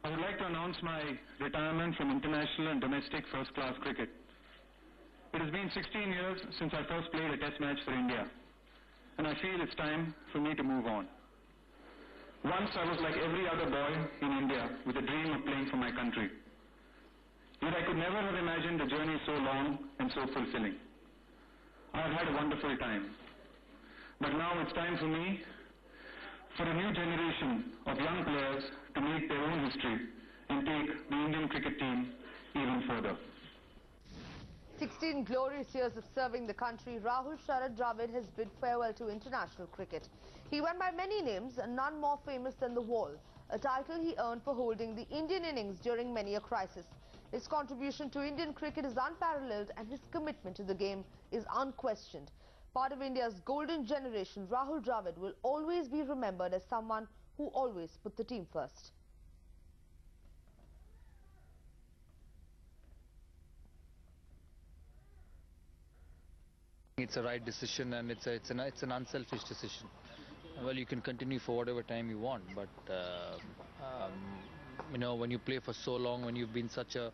I would like to announce my retirement from international and domestic first-class cricket. It has been 16 years since I first played a test match for India, and I feel it's time for me to move on. Once I was like every other boy in India with a dream of playing for my country. Yet I could never have imagined a journey so long and so fulfilling. I have had a wonderful time. But now it's time for me, for a new generation of young players to make their own history and take the Indian cricket team even further. 16 glorious years of serving the country, Rahul Dravid has bid farewell to international cricket. He went by many names, none more famous than the Wall, a title he earned for holding the Indian innings during many a crisis. His contribution to Indian cricket is unparalleled and his commitment to the game is unquestioned. Part of India's golden generation, Rahul Dravid will always be remembered as someone who always put the team first. It's a right decision, and it's an unselfish decision. Well, you can continue for whatever time you want, but you know, when you play for so long, when you've been such a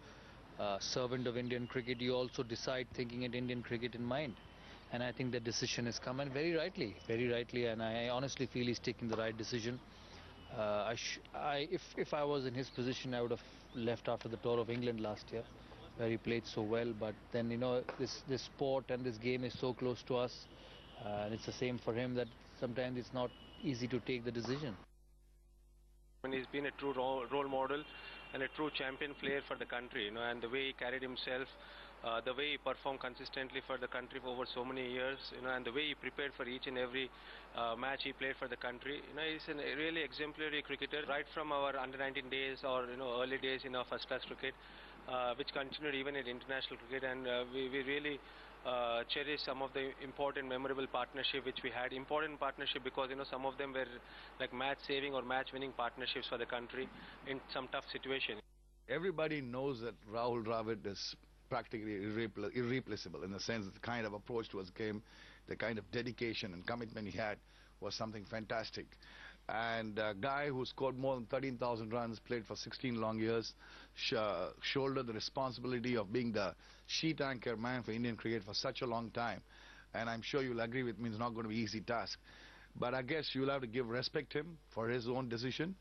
servant of Indian cricket, you also decide thinking at Indian cricket in mind. And I think the decision has come, and very rightly, and I honestly feel he's taking the right decision. If I was in his position, I would have left after the tour of England last year, where he played so well. But then, you know, this sport and this game is so close to us, and it's the same for him, that sometimes it's not easy to take the decision. And he's been a true role model and a true champion player for the country, you know, and the way he carried himself, the way he performed consistently for the country for over so many years, you know, and the way he prepared for each and every match he played for the country. You know, he's a really exemplary cricketer, right from our under-19 days or, you know, early days in our first-class cricket, which continued even in international cricket, and we really cherish some of the important, memorable partnership which we had. Important partnership because, you know, some of them were like match-saving or match-winning partnerships for the country in some tough situation. Everybody knows that Rahul Dravid is practically irreplaceable, in the sense that the kind of approach to his game, the kind of dedication and commitment he had was something fantastic. And a guy who scored more than 13,000 runs, played for 16 long years, shouldered the responsibility of being the sheet anchor man for Indian cricket for such a long time. And I'm sure you'll agree with me, it's not going to be an easy task. But I guess you'll have to give respect to him for his own decision.